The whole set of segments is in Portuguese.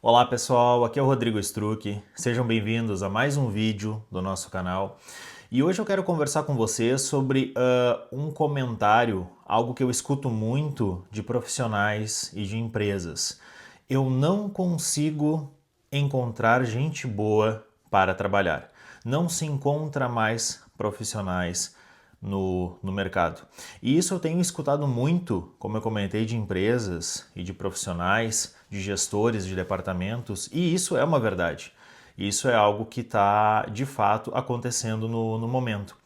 Olá pessoal, aqui é o Rodrigo Struck, sejam bem-vindos a mais um vídeo do nosso canal. E hoje eu quero conversar com vocês sobre um comentário, algo que eu escuto muito de profissionais e de empresas. Eu não consigo encontrar gente boa para trabalhar. Não se encontra mais profissionais no mercado. E isso eu tenho escutado muito, como eu comentei, de empresas e de profissionais, de gestores de departamentos, e isso é uma verdade. Isso é algo que está, de fato, acontecendo no momento.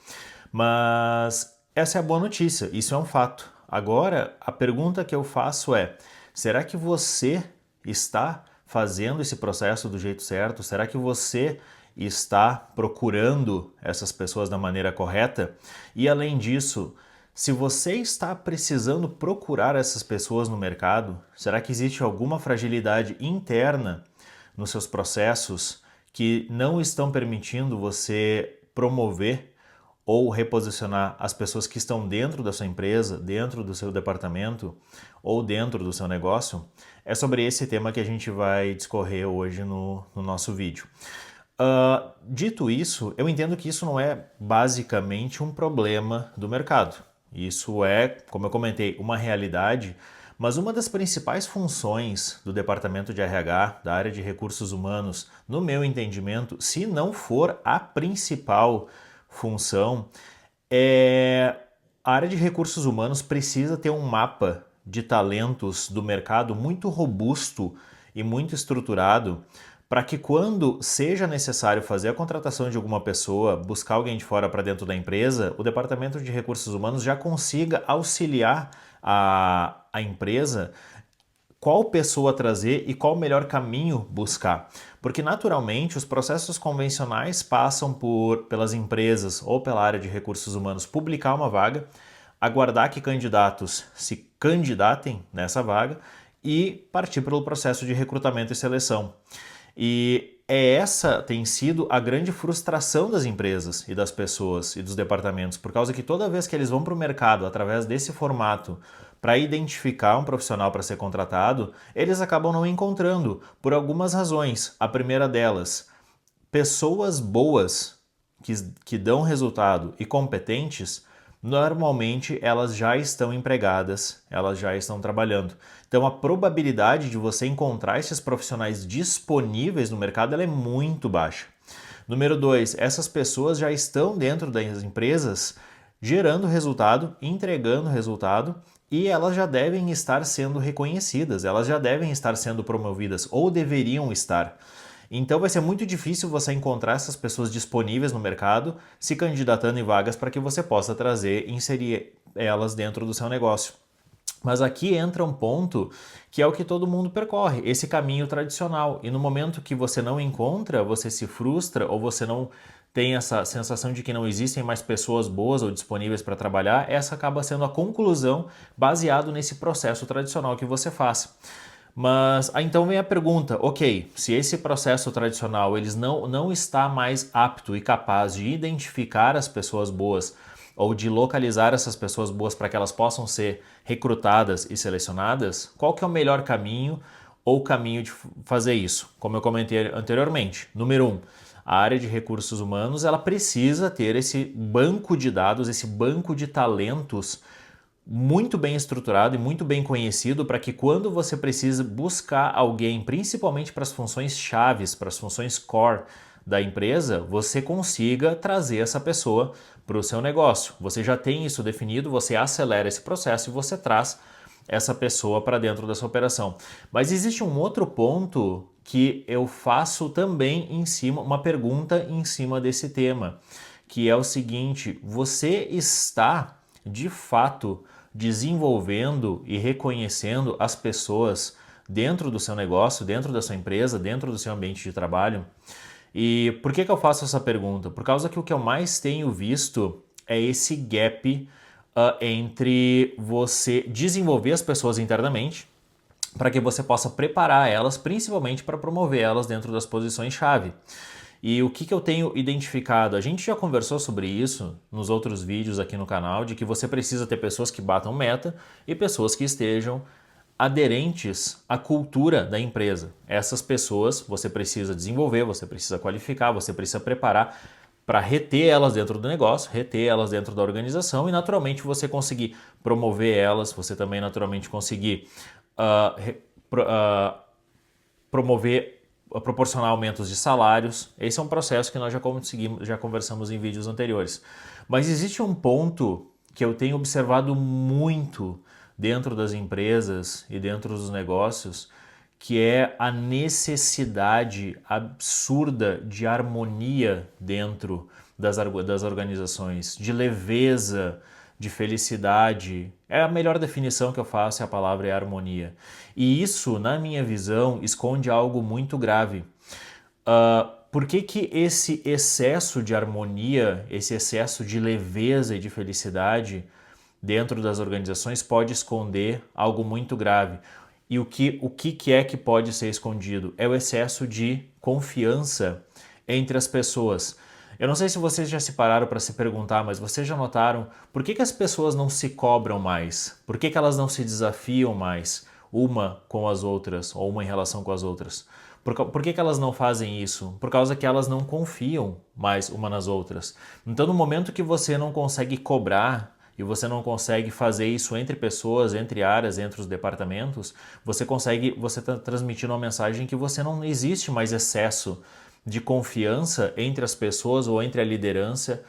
Mas essa é a boa notícia, isso é um fato. Agora, a pergunta que eu faço é: será que você está fazendo esse processo do jeito certo? Será que você está procurando essas pessoas da maneira correta? E além disso, se você está precisando procurar essas pessoas no mercado, será que existe alguma fragilidade interna nos seus processos que não estão permitindo você promover ou reposicionar as pessoas que estão dentro da sua empresa, dentro do seu departamento ou dentro do seu negócio? É sobre esse tema que a gente vai discorrer hoje no nosso vídeo. Dito isso, eu entendo que isso não é basicamente um problema do mercado. Isso é, como eu comentei, uma realidade, mas uma das principais funções do departamento de RH, da área de recursos humanos, no meu entendimento, se não for a principal função, a área de recursos humanos precisa ter um mapa de talentos do mercado muito robusto e muito estruturado para que quando seja necessário fazer a contratação de alguma pessoa, buscar alguém de fora para dentro da empresa, o departamento de recursos humanos já consiga auxiliar a empresa qual pessoa trazer e qual o melhor caminho buscar. Porque naturalmente os processos convencionais passam pelas empresas ou pela área de recursos humanos publicar uma vaga, aguardar que candidatos se candidatem nessa vaga e partir pelo processo de recrutamento e seleção. E essa tem sido a grande frustração das empresas e das pessoas e dos departamentos, por causa que toda vez que eles vão para o mercado através desse formato para identificar um profissional para ser contratado, eles acabam não encontrando por algumas razões. A primeira delas, pessoas boas que dão resultado e competentes, normalmente elas já estão empregadas, elas já estão trabalhando. Então a probabilidade de você encontrar esses profissionais disponíveis no mercado ela é muito baixa. Número 2, essas pessoas já estão dentro das empresas gerando resultado, entregando resultado e elas já devem estar sendo reconhecidas, elas já devem estar sendo promovidas ou deveriam estar. Então vai ser muito difícil você encontrar essas pessoas disponíveis no mercado, se candidatando em vagas para que você possa trazer e inserir elas dentro do seu negócio. Mas aqui entra um ponto que é o que todo mundo percorre, esse caminho tradicional. E no momento que você não encontra, você se frustra ou você não tem essa sensação de que não existem mais pessoas boas ou disponíveis para trabalhar, essa acaba sendo a conclusão baseado nesse processo tradicional que você faz. Mas então vem a pergunta, ok, se esse processo tradicional eles não está mais apto e capaz de identificar as pessoas boas ou de localizar essas pessoas boas para que elas possam ser recrutadas e selecionadas, qual que é o melhor caminho ou caminho de fazer isso? Como eu comentei anteriormente, número 1, a área de recursos humanos ela precisa ter esse banco de dados, esse banco de talentos muito bem estruturado e muito bem conhecido para que quando você precisa buscar alguém, principalmente para as funções chaves, para as funções core da empresa, você consiga trazer essa pessoa para o seu negócio. Você já tem isso definido, você acelera esse processo e você traz essa pessoa para dentro da sua operação. Mas existe um outro ponto que eu faço também em cima, uma pergunta em cima desse tema, que é o seguinte: você está de fato desenvolvendo e reconhecendo as pessoas dentro do seu negócio, dentro da sua empresa, dentro do seu ambiente de trabalho? E por que eu faço essa pergunta? Por causa que o que eu mais tenho visto é esse gap entre você desenvolver as pessoas internamente para que você possa preparar elas, principalmente para promover elas dentro das posições-chave. E o que eu tenho identificado? A gente já conversou sobre isso nos outros vídeos aqui no canal, de que você precisa ter pessoas que batam meta e pessoas que estejam aderentes à cultura da empresa. Essas pessoas você precisa desenvolver, você precisa qualificar, você precisa preparar para reter elas dentro do negócio, reter elas dentro da organização e naturalmente você conseguir promover elas, você também naturalmente conseguir promover, proporcionar aumentos de salários. Esse é um processo que nós já conversamos em vídeos anteriores. Mas existe um ponto que eu tenho observado muito dentro das empresas e dentro dos negócios, que é a necessidade absurda de harmonia dentro das organizações, de leveza, de felicidade. É a melhor definição que eu faço, a palavra é harmonia. E isso, na minha visão, esconde algo muito grave. Por que esse excesso de harmonia, esse excesso de leveza e de felicidade dentro das organizações pode esconder algo muito grave? E o que é que pode ser escondido? É o excesso de confiança entre as pessoas. Eu não sei se vocês já se pararam para se perguntar, mas vocês já notaram por que as pessoas não se cobram mais? Por que elas não se desafiam mais uma com as outras ou uma em relação com as outras? Por que elas não fazem isso? Por causa que elas não confiam mais uma nas outras. Então, no momento que você não consegue cobrar e você não consegue fazer isso entre pessoas, entre áreas, entre os departamentos, você está transmitindo uma mensagem que você não existe mais excesso de confiança entre as pessoas ou entre a liderança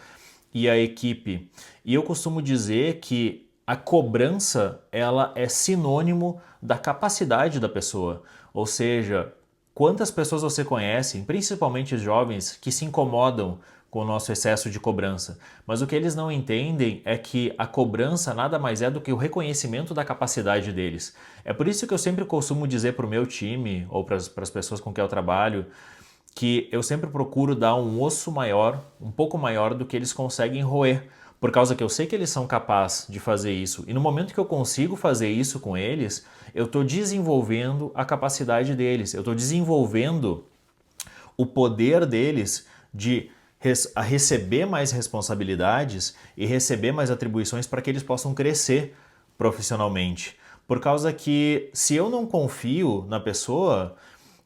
e a equipe. E eu costumo dizer que a cobrança, ela é sinônimo da capacidade da pessoa. Ou seja, quantas pessoas você conhece, principalmente os jovens, que se incomodam com o nosso excesso de cobrança. Mas o que eles não entendem é que a cobrança nada mais é do que o reconhecimento da capacidade deles. É por isso que eu sempre costumo dizer para o meu time ou para as pessoas com quem eu trabalho que eu sempre procuro dar um osso maior, um pouco maior do que eles conseguem roer, por causa que eu sei que eles são capazes de fazer isso. E no momento que eu consigo fazer isso com eles, eu estou desenvolvendo a capacidade deles, eu estou desenvolvendo o poder deles de receber mais responsabilidades e receber mais atribuições para que eles possam crescer profissionalmente. Por causa que se eu não confio na pessoa,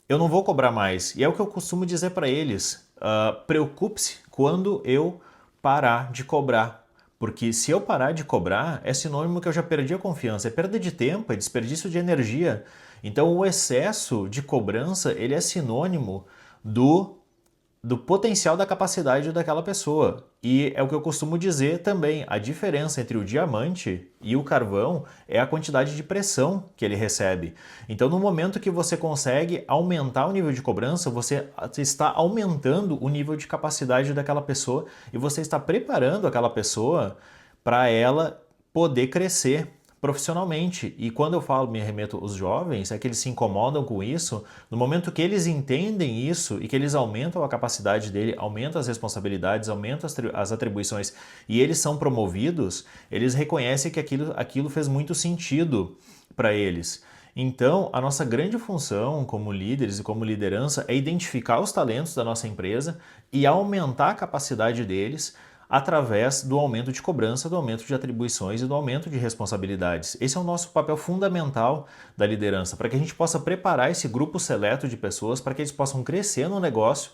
eu não vou cobrar mais. E é o que eu costumo dizer para eles. Preocupe-se quando eu parar de cobrar. Porque se eu parar de cobrar, é sinônimo que eu já perdi a confiança. É perda de tempo, é desperdício de energia. Então o excesso de cobrança, ele é sinônimo do potencial da capacidade daquela pessoa. E é o que eu costumo dizer também, a diferença entre o diamante e o carvão é a quantidade de pressão que ele recebe. Então, no momento que você consegue aumentar o nível de cobrança, você está aumentando o nível de capacidade daquela pessoa e você está preparando aquela pessoa para ela poder crescer profissionalmente. E quando eu falo, me remeto aos jovens, é que eles se incomodam com isso. No momento que eles entendem isso e que eles aumentam a capacidade dele, aumentam as responsabilidades, aumentam as atribuições e eles são promovidos, eles reconhecem que aquilo fez muito sentido para eles. Então, a nossa grande função como líderes e como liderança é identificar os talentos da nossa empresa e aumentar a capacidade deles através do aumento de cobrança, do aumento de atribuições e do aumento de responsabilidades. Esse é o nosso papel fundamental da liderança, para que a gente possa preparar esse grupo seleto de pessoas para que eles possam crescer no negócio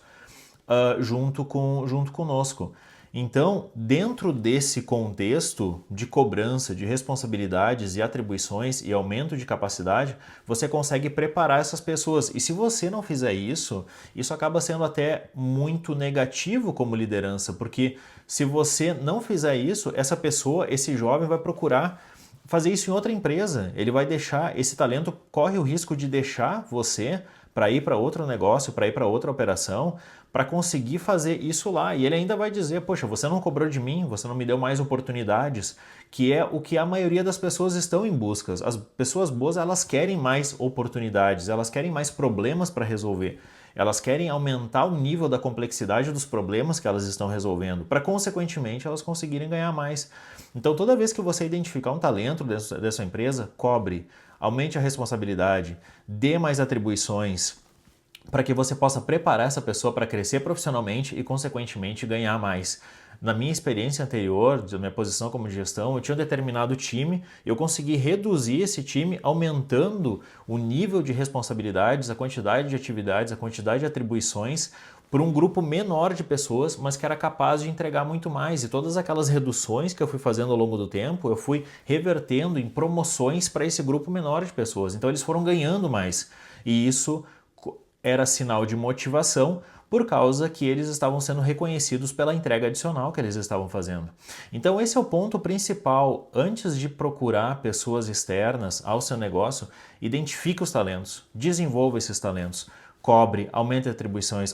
junto conosco. Então, dentro desse contexto de cobrança, de responsabilidades e atribuições e aumento de capacidade, você consegue preparar essas pessoas. E se você não fizer isso, isso acaba sendo até muito negativo como liderança, porque se você não fizer isso, essa pessoa, esse jovem vai procurar fazer isso em outra empresa. Ele vai deixar, esse talento corre o risco de deixar você para ir para outro negócio, para ir para outra operação, para conseguir fazer isso lá. E ele ainda vai dizer, poxa, você não cobrou de mim, você não me deu mais oportunidades, que é o que a maioria das pessoas estão em busca. As pessoas boas, elas querem mais oportunidades, elas querem mais problemas para resolver. Elas querem aumentar o nível da complexidade dos problemas que elas estão resolvendo, para, consequentemente, elas conseguirem ganhar mais. Então, toda vez que você identificar um talento dessa empresa, cobre, aumente a responsabilidade, dê mais atribuições, para que você possa preparar essa pessoa para crescer profissionalmente e, consequentemente, ganhar mais. na minha experiência anterior, da minha posição como gestão, eu tinha um determinado time, eu consegui reduzir esse time aumentando o nível de responsabilidades, a quantidade de atividades, a quantidade de atribuições por um grupo menor de pessoas, mas que era capaz de entregar muito mais. E todas aquelas reduções que eu fui fazendo ao longo do tempo, eu fui revertendo em promoções para esse grupo menor de pessoas. Então eles foram ganhando mais. E isso era sinal de motivação por causa que eles estavam sendo reconhecidos pela entrega adicional que eles estavam fazendo. Então esse é o ponto principal. Antes de procurar pessoas externas ao seu negócio, identifique os talentos, desenvolva esses talentos, cobre, aumente as atribuições,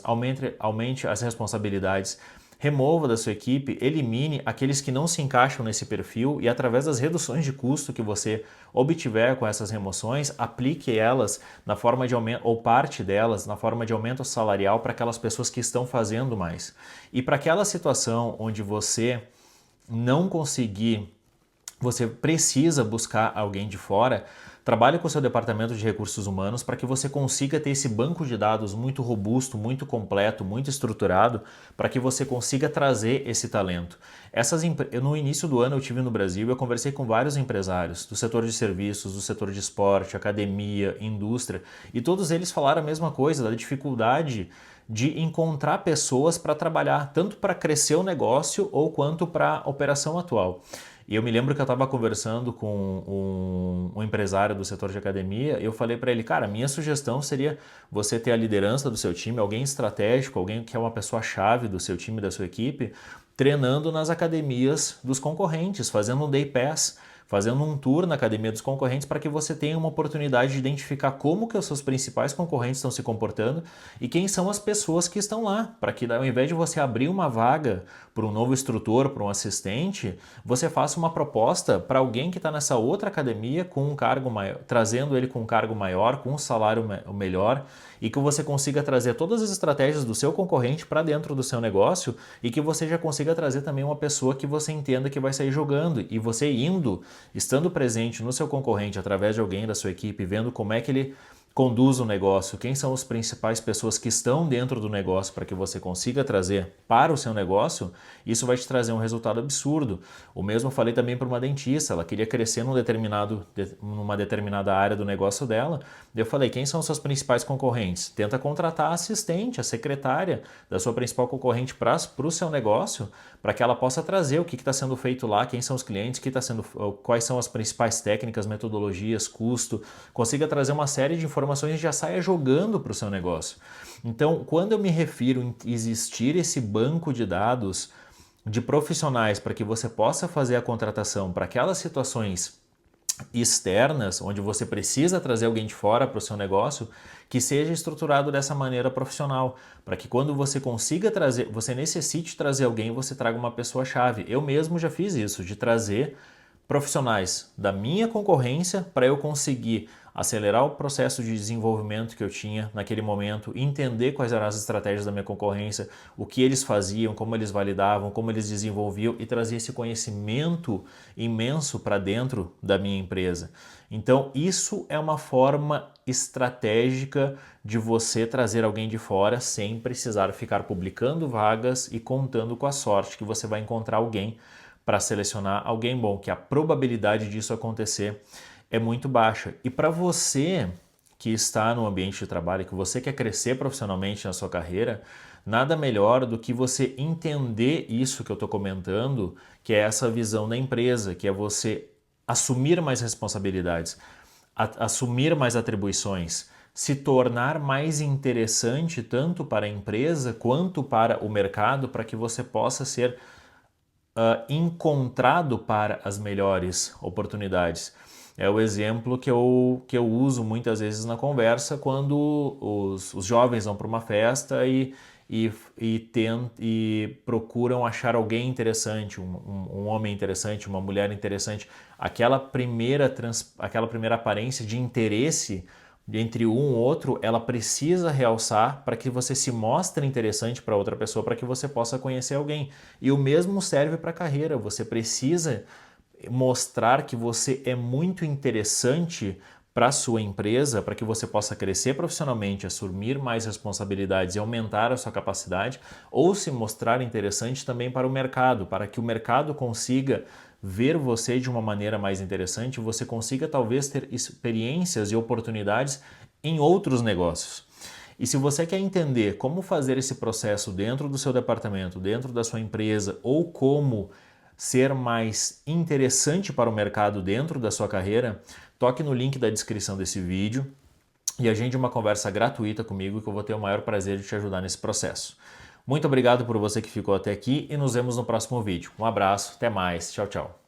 aumente as responsabilidades, remova da sua equipe, elimine aqueles que não se encaixam nesse perfil e através das reduções de custo que você obtiver com essas remoções, aplique elas na forma de aumento, ou parte delas na forma de aumento salarial para aquelas pessoas que estão fazendo mais. E para aquela situação onde você não conseguir, você precisa buscar alguém de fora, trabalhe com o seu departamento de recursos humanos para que você consiga ter esse banco de dados muito robusto, muito completo, muito estruturado, para que você consiga trazer esse talento. No início do ano eu estive no Brasil e eu conversei com vários empresários do setor de serviços, do setor de esporte, academia, indústria, e todos eles falaram a mesma coisa, da dificuldade de encontrar pessoas para trabalhar, tanto para crescer o negócio ou quanto para a operação atual. E eu me lembro que eu estava conversando com um empresário do setor de academia e eu falei para ele, cara, minha sugestão seria você ter a liderança do seu time, alguém estratégico, alguém que é uma pessoa-chave do seu time, da sua equipe, treinando nas academias dos concorrentes, fazendo um day pass, fazendo um tour na academia dos concorrentes para que você tenha uma oportunidade de identificar como que os seus principais concorrentes estão se comportando e quem são as pessoas que estão lá, para que ao invés de você abrir uma vaga para um novo instrutor, para um assistente, você faça uma proposta para alguém que está nessa outra academia com um cargo maior, trazendo ele com um cargo maior, com um salário melhor e que você consiga trazer todas as estratégias do seu concorrente para dentro do seu negócio e que você já consiga trazer também uma pessoa que você entenda que vai sair jogando e você estando presente no seu concorrente através de alguém da sua equipe, vendo como é que ele conduz o negócio, quem são as principais pessoas que estão dentro do negócio para que você consiga trazer para o seu negócio, isso vai te trazer um resultado absurdo. O mesmo eu falei também para uma dentista, ela queria crescer numa determinada área do negócio dela, eu falei, quem são os seus principais concorrentes? Tenta contratar a assistente, a secretária da sua principal concorrente para o seu negócio, para que ela possa trazer o que está sendo feito lá, quem são os clientes, quais são as principais técnicas, metodologias, custo, consiga trazer uma série de informações e já saia jogando para o seu negócio. Então, quando eu me refiro em existir esse banco de dados de profissionais para que você possa fazer a contratação para aquelas situações externas, onde você precisa trazer alguém de fora para o seu negócio, que seja estruturado dessa maneira profissional, para que quando você consiga trazer, você necessite trazer alguém, você traga uma pessoa-chave. Eu mesmo já fiz isso, de trazer profissionais da minha concorrência para eu conseguir acelerar o processo de desenvolvimento que eu tinha naquele momento, entender quais eram as estratégias da minha concorrência, o que eles faziam, como eles validavam, como eles desenvolviam e trazer esse conhecimento imenso para dentro da minha empresa. Então, isso é uma forma estratégica de você trazer alguém de fora sem precisar ficar publicando vagas e contando com a sorte que você vai encontrar alguém para selecionar alguém bom, que a probabilidade disso acontecer é muito baixa. E para você que está no ambiente de trabalho, que você quer crescer profissionalmente na sua carreira, nada melhor do que você entender isso que eu estou comentando, que é essa visão da empresa, que é você assumir mais responsabilidades, assumir mais atribuições, se tornar mais interessante tanto para a empresa quanto para o mercado, para que você possa ser encontrado para as melhores oportunidades. É o exemplo que eu uso muitas vezes na conversa quando os jovens vão para uma festa e procuram achar alguém interessante, um homem interessante, uma mulher interessante. Aquela primeira aparência de interesse entre um e outro, ela precisa realçar para que você se mostre interessante para outra pessoa, para que você possa conhecer alguém. E o mesmo serve para a carreira, você precisa mostrar que você é muito interessante para a sua empresa, para que você possa crescer profissionalmente, assumir mais responsabilidades e aumentar a sua capacidade, ou se mostrar interessante também para o mercado, para que o mercado consiga ver você de uma maneira mais interessante, você consiga talvez ter experiências e oportunidades em outros negócios. E se você quer entender como fazer esse processo dentro do seu departamento, dentro da sua empresa, ou como ser mais interessante para o mercado dentro da sua carreira, toque no link da descrição desse vídeo e agende uma conversa gratuita comigo que eu vou ter o maior prazer de te ajudar nesse processo. Muito obrigado por você que ficou até aqui e nos vemos no próximo vídeo. Um abraço, até mais, tchau, tchau.